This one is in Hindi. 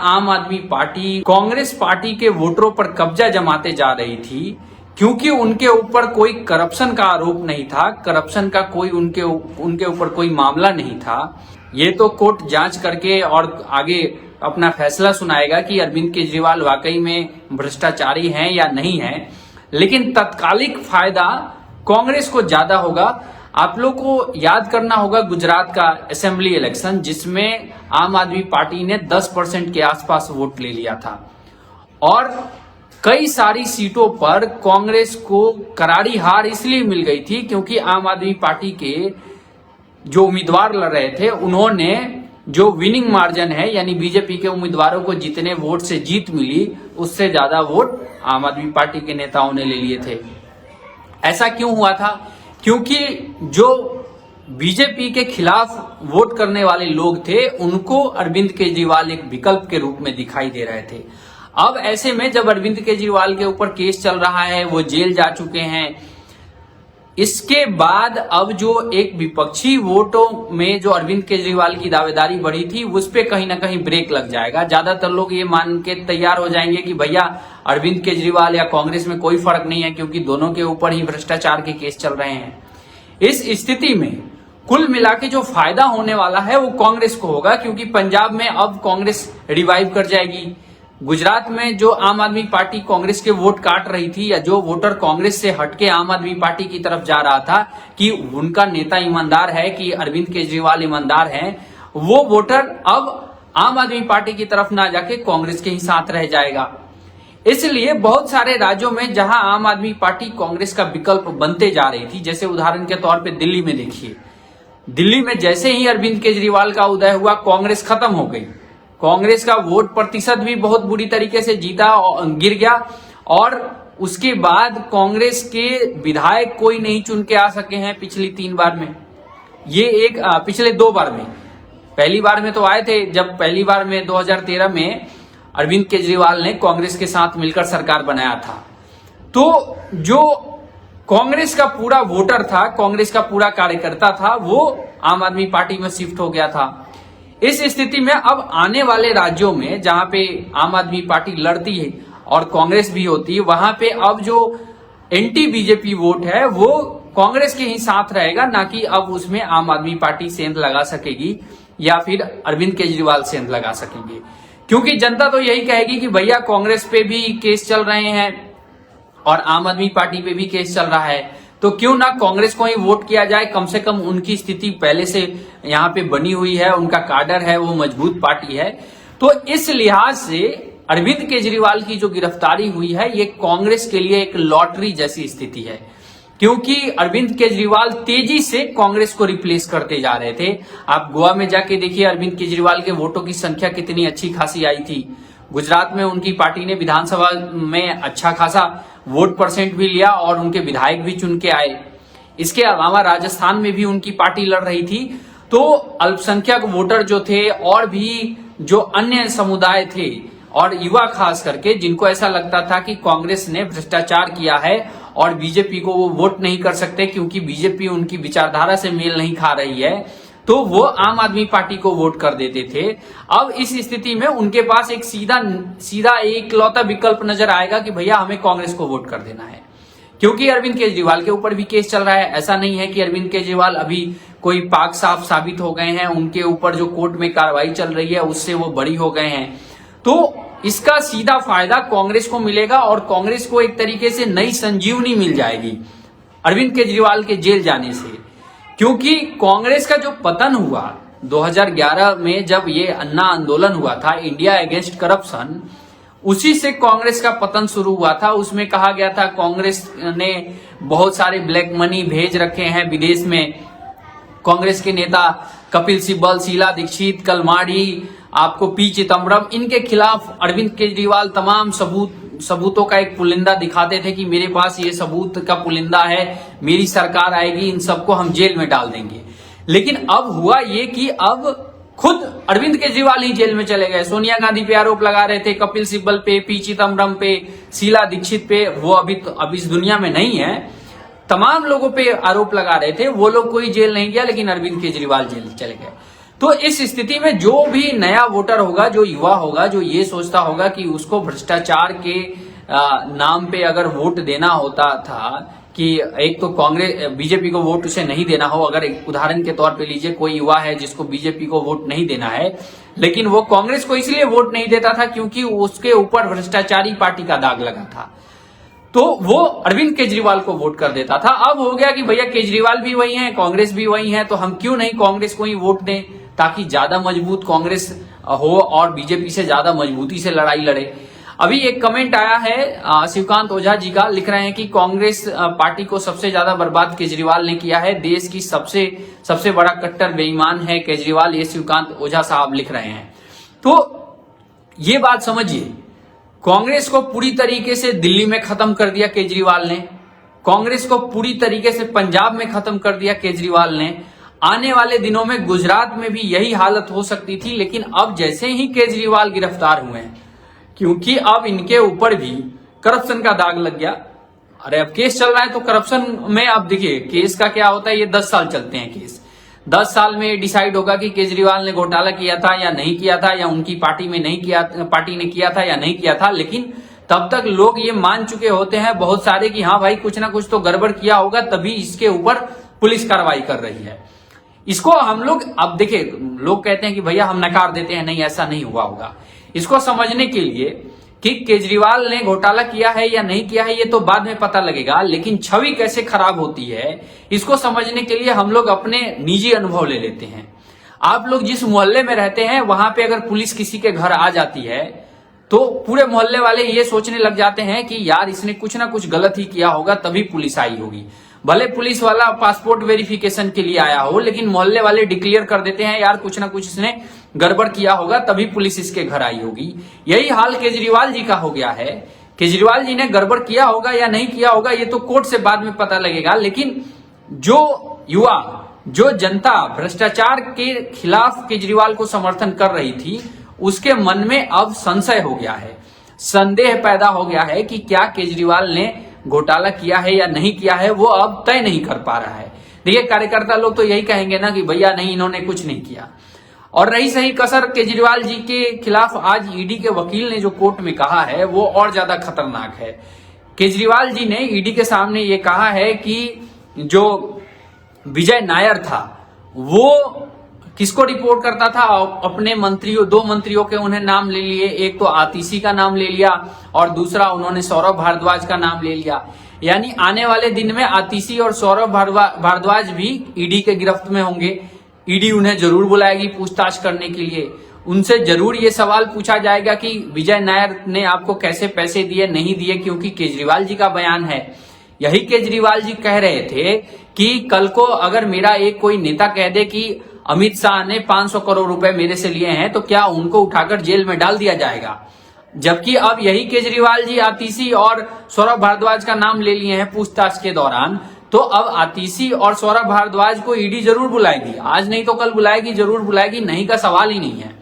आम आदमी पार्टी कांग्रेस पार्टी के वोटरों पर कब्जा जमाते जा रही थी, क्योंकि उनके ऊपर कोई करप्शन का आरोप नहीं था, करप्शन का कोई उनके ऊपर कोई मामला नहीं था। ये तो कोर्ट जांच करके और आगे अपना फैसला सुनाएगा कि अरविंद केजरीवाल वाकई में भ्रष्टाचारी हैं या नहीं है। लेकिन तत्कालिक फायदा कांग्रेस को ज्यादा होगा। आप लोग को याद करना होगा गुजरात का असेंबली इलेक्शन, जिसमें आम आदमी पार्टी ने 10% के आसपास वोट ले लिया था और कई सारी सीटों पर कांग्रेस को करारी हार इसलिए मिल गई थी क्योंकि आम आदमी पार्टी के जो उम्मीदवार लड़ रहे थे उन्होंने जो विनिंग मार्जिन है, यानी बीजेपी के उम्मीदवारों को जितने वोट से जीत मिली उससे ज्यादा वोट आम आदमी पार्टी के नेताओं ने ले लिए थे। ऐसा क्यों हुआ था? क्योंकि जो बीजेपी के खिलाफ वोट करने वाले लोग थे उनको अरविंद केजरीवाल एक विकल्प के रूप में दिखाई दे रहे थे। अब ऐसे में जब अरविंद केजरीवाल के ऊपर केस चल रहा है, वो जेल जा चुके हैं, इसके बाद अब जो एक विपक्षी वोटों में जो अरविंद केजरीवाल की दावेदारी बढ़ी थी उस पे कहीं ना कहीं ब्रेक लग जाएगा। ज्यादातर लोग ये मान के तैयार हो जाएंगे कि भैया अरविंद केजरीवाल या कांग्रेस में कोई फर्क नहीं है क्योंकि दोनों के ऊपर ही भ्रष्टाचार के केस चल रहे हैं। इस स्थिति में कुल मिला के जो फायदा होने वाला है वो कांग्रेस को होगा, क्योंकि पंजाब में अब कांग्रेस रिवाइव कर जाएगी। गुजरात में जो आम आदमी पार्टी कांग्रेस के वोट काट रही थी या जो वोटर कांग्रेस से हटके आम आदमी पार्टी की तरफ जा रहा था कि उनका नेता ईमानदार है, कि अरविंद केजरीवाल ईमानदार हैं, वो वोटर अब आम आदमी पार्टी की तरफ ना जाके कांग्रेस के ही साथ रह जाएगा। इसलिए बहुत सारे राज्यों में जहां आम आदमी पार्टी कांग्रेस का विकल्प बनते जा रही थी, जैसे उदाहरण के तौर पे दिल्ली में देखिए, दिल्ली में जैसे ही अरविंद केजरीवाल का उदय हुआ कांग्रेस खत्म हो गई। कांग्रेस का वोट प्रतिशत भी बहुत बुरी तरीके से गिर गया और उसके बाद कांग्रेस के विधायक कोई नहीं चुन के आ सके हैं पिछली 3 बार में। ये पिछले 2 बार में, पहली बार में तो आए थे जब पहली बार में 2013 में अरविंद केजरीवाल ने कांग्रेस के साथ मिलकर सरकार बनाया था। तो जो कांग्रेस का पूरा वोटर था, कांग्रेस का पूरा कार्यकर्ता था, वो आम आदमी पार्टी में शिफ्ट हो गया था। इस स्थिति में अब आने वाले राज्यों में जहां पे आम आदमी पार्टी लड़ती है और कांग्रेस भी होती है, वहां पे अब जो एंटी बीजेपी वोट है वो कांग्रेस के ही साथ रहेगा, ना कि अब उसमें आम आदमी पार्टी सेंध लगा सकेगी या फिर अरविंद केजरीवाल सेंध लगा सकेंगे। क्योंकि जनता तो यही कहेगी कि भैया कांग्रेस पे भी केस चल रहे हैं और आम आदमी पार्टी पे भी केस चल रहा है, तो क्यों ना कांग्रेस को ही वोट किया जाए। कम से कम उनकी स्थिति पहले से यहाँ पे बनी हुई है, उनका काडर है, वो मजबूत पार्टी है। तो इस लिहाज से अरविंद केजरीवाल की जो गिरफ्तारी हुई है ये कांग्रेस के लिए एक लॉटरी जैसी स्थिति है, क्योंकि अरविंद केजरीवाल तेजी से कांग्रेस को रिप्लेस करते जा रहे थे। आप गोवा में जाके देखिए अरविंद केजरीवाल के वोटों की संख्या कितनी अच्छी खासी आई थी। गुजरात में उनकी पार्टी ने विधानसभा में अच्छा खासा वोट परसेंट भी लिया और उनके विधायक भी चुन के आए। इसके अलावा राजस्थान में भी उनकी पार्टी लड़ रही थी। तो अल्पसंख्यक वोटर जो थे और भी जो अन्य समुदाय थे और युवा खास करके, जिनको ऐसा लगता था कि कांग्रेस ने भ्रष्टाचार किया है और बीजेपी को वो वोट नहीं कर सकते क्योंकि बीजेपी उनकी विचारधारा से मेल नहीं खा रही है, तो वो आम आदमी पार्टी को वोट कर देते थे। अब इस स्थिति में उनके पास एक सीधा एकलौता विकल्प नजर आएगा कि भैया हमें कांग्रेस को वोट कर देना है, क्योंकि अरविंद केजरीवाल के ऊपर भी केस चल रहा है। ऐसा नहीं है कि अरविंद केजरीवाल अभी कोई पाक साफ साबित हो गए हैं, उनके ऊपर जो कोर्ट में कार्रवाई चल रही है उससे वो बरी हो गए हैं। तो इसका सीधा फायदा कांग्रेस को मिलेगा और कांग्रेस को एक तरीके से नई संजीवनी मिल जाएगी अरविंद केजरीवाल के जेल जाने से। क्योंकि कांग्रेस का जो पतन हुआ 2011 में, जब ये अन्ना आंदोलन हुआ था इंडिया अगेंस्ट करप्शन, उसी से कांग्रेस का पतन शुरू हुआ था। उसमें कहा गया था कांग्रेस ने बहुत सारे ब्लैक मनी भेज रखे हैं विदेश में। कांग्रेस के नेता कपिल सिब्बल, शीला दीक्षित, कलमाड़ी, आपको पी चिदम्बरम, इनके खिलाफ अरविंद केजरीवाल तमाम सबूतों का एक पुलिंदा दिखाते थे कि मेरे पास ये सबूत का पुलिंदा है, मेरी सरकार आएगी, इन सबको हम जेल में डाल देंगे। लेकिन अब हुआ ये कि अब खुद अरविंद केजरीवाल ही जेल में चले गए। सोनिया गांधी पे आरोप लगा रहे थे, कपिल सिब्बल पे, पी चिदम्बरम पे, शीला दीक्षित पे, वो अब इस दुनिया में नहीं है, तमाम लोगों पे आरोप लगा रहे थे। वो लोग कोई जेल नहीं गया, लेकिन अरविंद केजरीवाल जेल चले गए। तो इस स्थिति में जो भी नया वोटर होगा, जो युवा होगा, जो ये सोचता होगा कि उसको भ्रष्टाचार के नाम पे अगर वोट देना होता था, कि एक तो कांग्रेस बीजेपी को वोट उसे नहीं देना हो, अगर एक उदाहरण के तौर पे लीजिए कोई युवा है जिसको बीजेपी को वोट नहीं देना है, लेकिन वो कांग्रेस को इसलिए वोट नहीं देता था क्योंकि उसके ऊपर भ्रष्टाचारी पार्टी का दाग लगा था, तो वो अरविंद केजरीवाल को वोट कर देता था। अब हो गया कि भैया केजरीवाल भी वही है, कांग्रेस भी वही है, तो हम क्यों नहीं कांग्रेस को ही वोट दें, ताकि ज्यादा मजबूत कांग्रेस हो और बीजेपी से ज्यादा मजबूती से लड़ाई लड़े। अभी एक कमेंट आया है शिवकांत ओझा जी का, लिख रहे हैं कि कांग्रेस पार्टी को सबसे ज्यादा बर्बाद केजरीवाल ने किया है, देश की सबसे बड़ा कट्टर बेईमान है केजरीवाल, ये शिवकांत ओझा साहब लिख रहे हैं। तो ये बात समझिए, कांग्रेस को पूरी तरीके से दिल्ली में खत्म कर दिया केजरीवाल ने, कांग्रेस को पूरी तरीके से पंजाब में खत्म कर दिया केजरीवाल ने। आने वाले दिनों में गुजरात में भी यही हालत हो सकती थी, लेकिन अब जैसे ही केजरीवाल गिरफ्तार हुए हैं, क्योंकि अब इनके ऊपर भी करप्शन का दाग लग गया। अरे अब केस चल रहा है तो करप्शन में, अब देखिए केस का क्या होता है, ये 10 साल चलते हैं केस, 10 साल में डिसाइड होगा कि केजरीवाल ने घोटाला किया था या नहीं किया था, या उनकी पार्टी में नहीं किया, पार्टी ने किया था या नहीं किया था, लेकिन तब तक लोग ये मान चुके होते हैं बहुत सारे कि हाँ भाई कुछ ना कुछ तो गड़बड़ किया होगा, तभी इसके ऊपर पुलिस कार्रवाई कर रही है। इसको हम लोग, अब देखिए लोग कहते हैं कि भैया हम नकार देते हैं, नहीं ऐसा नहीं हुआ होगा। इसको समझने के लिए कि केजरीवाल ने घोटाला किया है या नहीं किया है ये तो बाद में पता लगेगा, लेकिन छवि कैसे खराब होती है इसको समझने के लिए हम लोग अपने निजी अनुभव ले लेते हैं। आप लोग जिस मोहल्ले में रहते हैं वहां पे अगर पुलिस किसी के घर आ जाती है तो पूरे मोहल्ले वाले ये सोचने लग जाते हैं कि यार इसने कुछ ना कुछ गलत ही किया होगा तभी पुलिस आई होगी। भले पुलिस वाला पासपोर्ट वेरिफिकेशन के लिए आया हो, लेकिन मोहल्ले वाले डिक्लेयर कर देते हैं यार कुछ ना कुछ इसने गड़बड़ किया होगा तभी पुलिस इसके घर आई होगी। यही हाल केजरीवाल जी का हो गया है। केजरीवाल जी ने गड़बड़ किया होगा या नहीं किया होगा ये तो कोर्ट से बाद में पता लगेगा, लेकिन जो युवा, जो जनता भ्रष्टाचार के खिलाफ केजरीवाल को समर्थन कर रही थी, उसके मन में अब संशय हो गया है, संदेह पैदा हो गया है कि क्या केजरीवाल ने घोटाला किया है या नहीं किया है, वो अब तय नहीं कर पा रहा है। देखिए कार्यकर्ता लोग तो यही कहेंगे ना कि भैया नहीं इन्होंने कुछ नहीं किया। और रही सही कसर केजरीवाल जी के खिलाफ आज ईडी के वकील ने जो कोर्ट में कहा है वो और ज्यादा खतरनाक है। केजरीवाल जी ने ईडी के सामने ये कहा है कि जो विजय नायर था वो किसको रिपोर्ट करता था, अपने मंत्रियों, 2 मंत्रियों के उन्हें नाम ले लिए, एक तो आतिशी का नाम ले लिया और दूसरा उन्होंने सौरभ भारद्वाज का नाम ले लिया। यानी आने वाले दिन में आतिशी और सौरभ भारद्वाज भी ईडी के गिरफ्त में होंगे। ईडी उन्हें जरूर बुलाएगी पूछताछ करने के लिए, उनसे जरूर ये सवाल पूछा जाएगा कि विजय नायर ने आपको कैसे पैसे दिए, नहीं दिए, क्योंकि केजरीवाल जी का बयान है। यही केजरीवाल जी कह रहे थे कि कल को अगर मेरा एक कोई नेता कह दे कि अमित शाह ने 500 करोड़ रुपए मेरे से लिए हैं तो क्या उनको उठाकर जेल में डाल दिया जाएगा। जबकि अब यही केजरीवाल जी आतिशी और सौरभ भारद्वाज का नाम ले लिए हैं पूछताछ के दौरान, तो अब आतिशी और सौरभ भारद्वाज को ईडी जरूर बुलाएगी, आज नहीं तो कल बुलाएगी, जरूर बुलाएगी, नहीं का सवाल ही नहीं है।